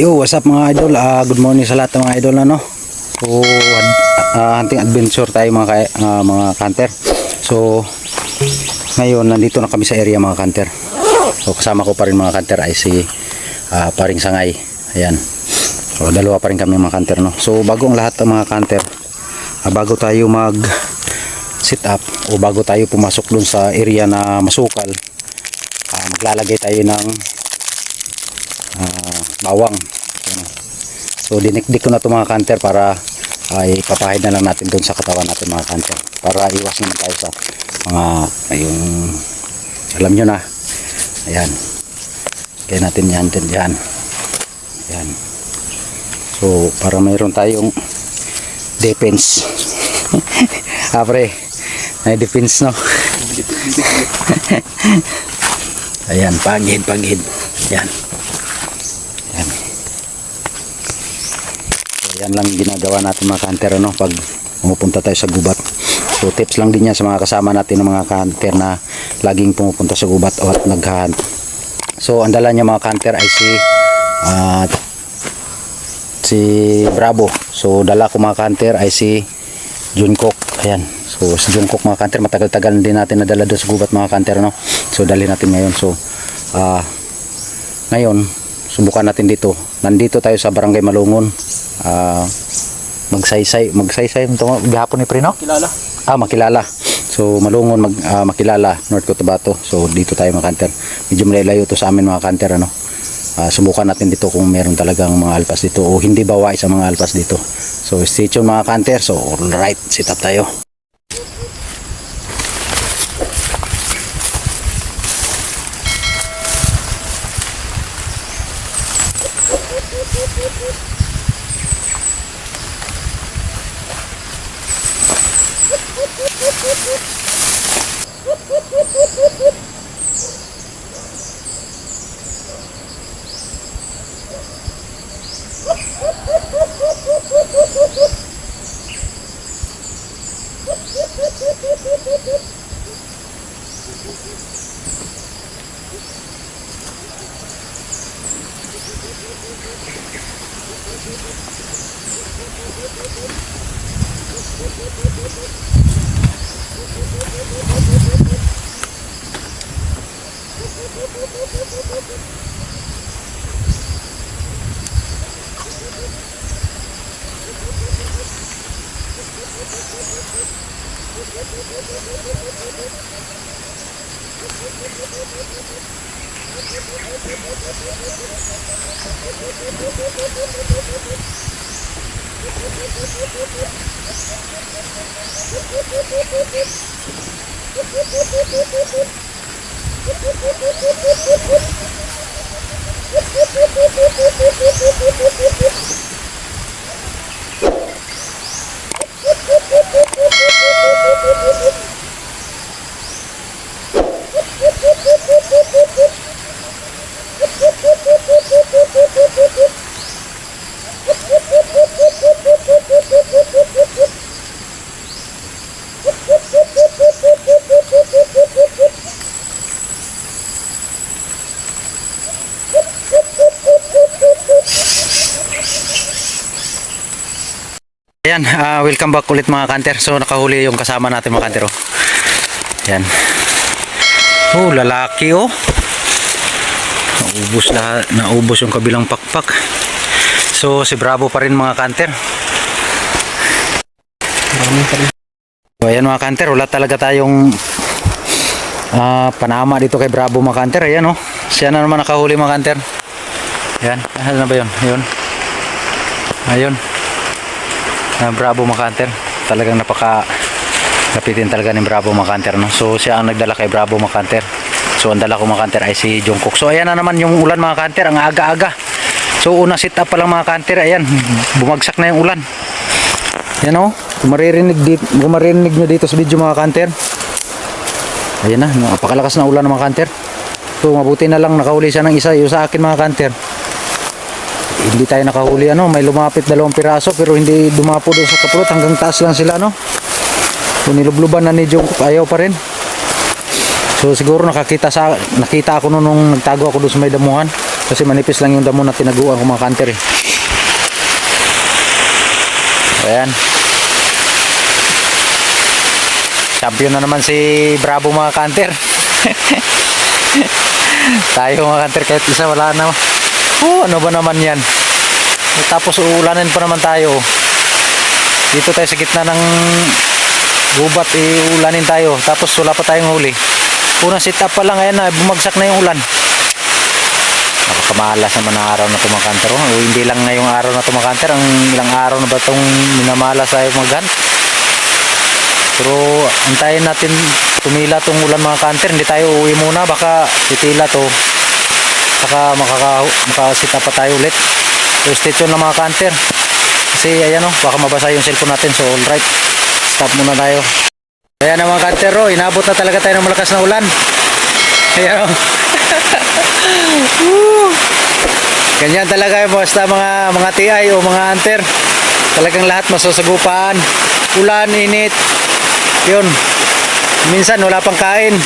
Yo, what's up mga idol? Good morning sa lahat ng mga idol na no. So, hunting adventure tayo mga hunter. So, ngayon nandito na kami sa area mga hunter. So, kasama ko pa rin mga hunter ay si paring Sangay. Ayan. So, dalawa pa rin kami mga hunter no. So, bago ang lahat ng mga hunter, bago tayo mag sit up o bago tayo pumasok dun sa area na masukal, maglalagay tayo ng bawang. So dinikdik ko na ito mga hunter para ipapahid na lang natin doon sa katawan natin mga hunter para iwas naman tayo sa mga yung alam nyo na. Ayan, kaya natin yan dyan. Ayan. So para mayroon tayong defense. Pre, may defense no. Ayan, pagid. Ayan. Ayan. So, yan lang ginagawa natin mga hunter no, pag pumupunta tayo sa gubat. So tips lang din yan sa mga kasama natin ng mga hunter na laging pumupunta sa gubat o at naghahunt. So ang dala niya mga hunter ay si Bravo. So dala ko mga hunter ay si Jungkook. Ayan. So si Jungkook mga hunter, matagal-tagal din natin nadala doon sa gubat mga hunter no. So dali natin ngayon. So ngayon subukan natin dito. Nandito tayo sa Barangay Malungon. Magsaysay ito gihapon ni Prino? Makilala. Makilala. So Malungon Makilala, North Cotabato. So dito tayo mga hunter. Medyo malayo to sa amin mga hunter ano. Subukan natin dito kung meron talagang mga alpas dito o hindi bawa sa mga alpas dito. So stay tuned mga hunter. So alright, sit up tayo. Ayan, welcome back ulit mga hunter. So nakahuli yung kasama natin mga hunter. Ayan. Lalaki oh. Naubos yung kabilang pakpak. So si Bravo pa rin mga hunter. So ayan mga hunter, wala talaga tayong panama dito kay Bravo mga hunter. Ayan oh. Siya na naman nakahuli mga hunter. Ayan, ano na ba yun? Ayun. Bravo mga hunter, talagang napitin talaga ni Bravo mga hunter no? So siya ang nagdala kay Bravo mga hunter. So ang dala ko mga hunter ay si Jungkook. So ayan na naman yung ulan mga hunter, ang aga-aga. So una sit up pa lang mga hunter, ayan bumagsak na yung ulan. Ayan o, kung maririnig nyo dito sa video mga hunter, ayan na, napakalakas na ulan mga hunter. So mabuti na lang nakahuli siya ng isa, yung sa akin mga hunter hindi tayo nakahuli may lumapit 2 piraso pero hindi dumapo doon sa kapulot, hanggang taas lang sila so nilubluban na ni Jungkook, ayaw pa rin. So siguro nakita ako nung nagtago ako doon sa may damuhan. Kasi manipis lang yung damo na tinaguan ko mga kanter eh. Ayan. Champion na naman si Bravo mga kanter. Tayo mga kanter kahit isa wala na. Ano ba naman yan? Tapos uulanin pa naman tayo. Dito tayo sa gitna ng gubat, ulanin tayo. Tapos wala pa tayong huli. Unang sit up pa lang, ayan na, bumagsak na yung ulan. Nakakamalas naman ang araw na ito mga kanter. O hindi lang ngayong araw na ito mga kanter. Ang ilang araw na ba itong minamalas tayo mag-hunt. Pero antayin natin tumila itong ulan mga kanter. Hindi tayo uwi muna, baka titila to. Baka makasit up pa tayo ulit. So stay tuned lang mga kanter. Kasi ayan o, baka mabasa yung cellphone natin. So alright, stop muna tayo. Ayan na mga kanter, inabot na talaga tayo ng malakas na ulan. Ayan o. Ganyan talaga yung basta mga TI o mga hunter. Talagang lahat masasagupan. Ulan, init. Yun. Minsan wala pang kain.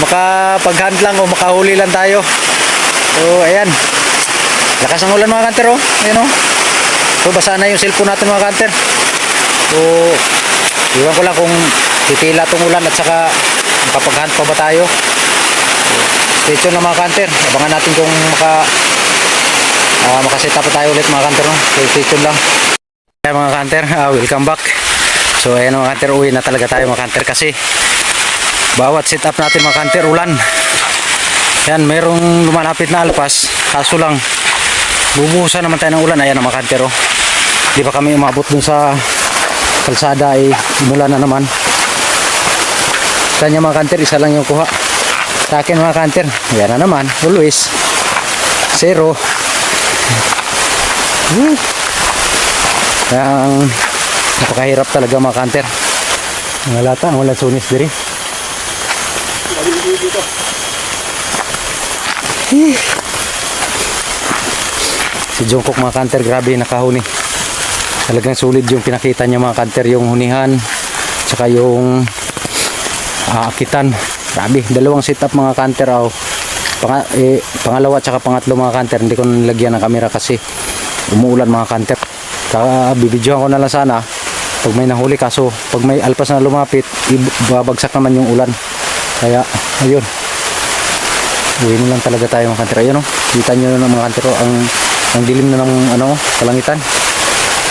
Makapag-hunt lang o makahuli lang tayo. So ayan. Lakas ng ulan mga kanter oh. Ayan oh. So basa na yung cellphone natin mga kanter. So iwan ko lang kung titila tong ulan at saka makapag-hunt pa ba tayo. Stay tuned lang mga kanter. Abangan natin kung makaseta pa tayo ulit mga kanter no? So stay tuned lang. Ayan mga kanter, welcome back. So ayan mga kanter, uwi na talaga tayo mga kanter kasi bawat sit up natin mga kanter ulan. Yan, merong lumalapit na alpas. Kaso lang bubuhusan naman tayo ng ulan. Ayan mga kanter oh. Di ba kami umabot dun sa kalsada ay umulan na naman. Kanya mga kanter, isa lang yung kuha. Sa akin mga kanter, ayan na naman. Always 0. Ang napakahirap talaga mga kanter. Ang lata, wala sunis diri. Si Jungkook mga kanter, grabe nakahuni. Talagang sulit yung pinakita niya mga kanter, yung hunihan saka yung akitan. Grabe, dalawang sit up mga kanter oh. Pangalawa at saka pangatlo mga kanter, hindi ko nilagyan ng camera kasi umuulan mga kanter. Bibidyohan ko na lang sana pag may nahuli, kaso pag may alpas na lumapit ibabagsak naman yung ulan. Kaya ayun, uwi na lang talaga tayo mga kanter. Ayun oh, kita nyo na mga kanter oh, ang dilim na ng kalangitan.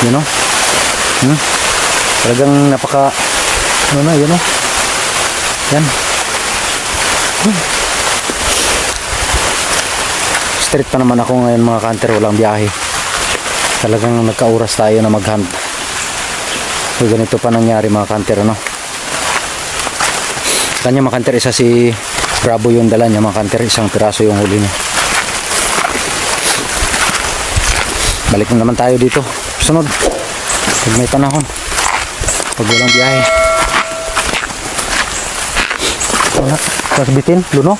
Yun oh. Talagang napaka yun oh. Yan. Street pa naman ako ngayon mga kanter, walang biyahe. Talagang nagkauras tayo na mag-hunt. So ganito pa nangyari mga kanter no. Kanya mga kanter, isa si Bravo yung dala niya mga kanter, isang piraso yung huli niya. Balik na naman tayo dito sunod pag may panahon, pag walang biyahe. Kasbitin, luno.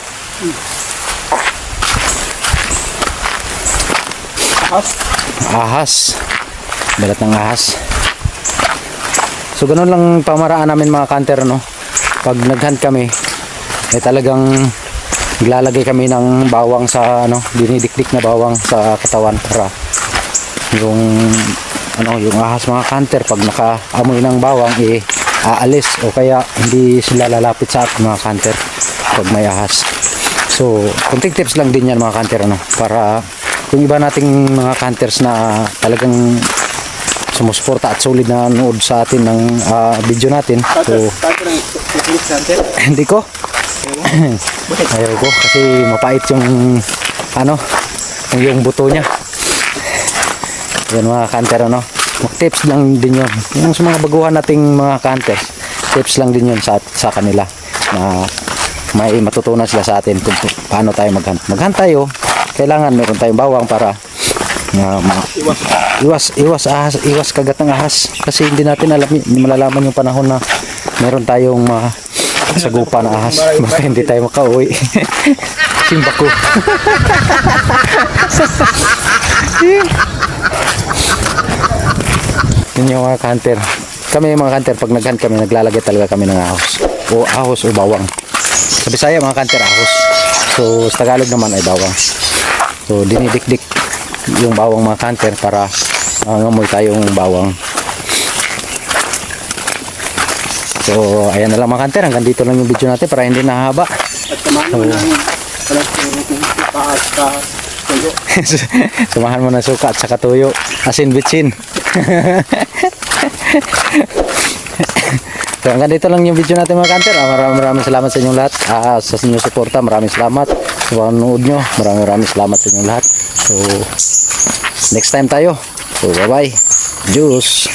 Ahas. Balat ng ahas. So ganun lang pamaraan namin mga kanter no. Pag nag-hunt kami, talagang naglalagay kami ng bawang sa dinidikdik na bawang sa katawan para yung yung ahas mga kanter pag nakaamoy ng bawang aalis o kaya hindi sila lalapit sa atin mga kanter pag may ahas. So kunting tips lang din yan mga kanter para kung iba nating mga kanters na talagang sumusuporta at solid na nood sa atin ng video natin. So hindi ko ayaw ko kasi mapait yung buto niya. Yan mga kanter tips lang din yun. Yung sa mga baguhan nating mga kanters, tips lang din yun sa kanila na may matutunan sila sa atin kung paano tayo mag-hunt. Mag-hunt tayo, kailangan meron tayong bawang para iwas kagat ng ahas kasi hindi natin malalaman yung panahon na meron tayong sagupa na ahas. Baka hindi tayo makauwi. Simba ko. Yun yung mga kanter. Kami mga kanter, pag nag-hunt kami, naglalagay talaga kami ng ahos o bawang. Sa Bisaya mga kanter, ahos. So sa Tagalog naman ay bawang. So dinidikdik yung bawang mga kanter para ngamoy tayong bawang. So ayan na lang mga kanter, hanggang dito lang yung video natin para hindi nahaba. At samahan mo na tuyo. Samahan mo na suka at saka tuyo. Asin bitsin. So hanggang dito lang yung video natin mga kanter. Maraming salamat sa inyong lahat. Sa inyong suporta, maraming salamat sa panonood nyo. Maraming salamat sa inyong lahat. So next time tayo. So bye bye. Juice.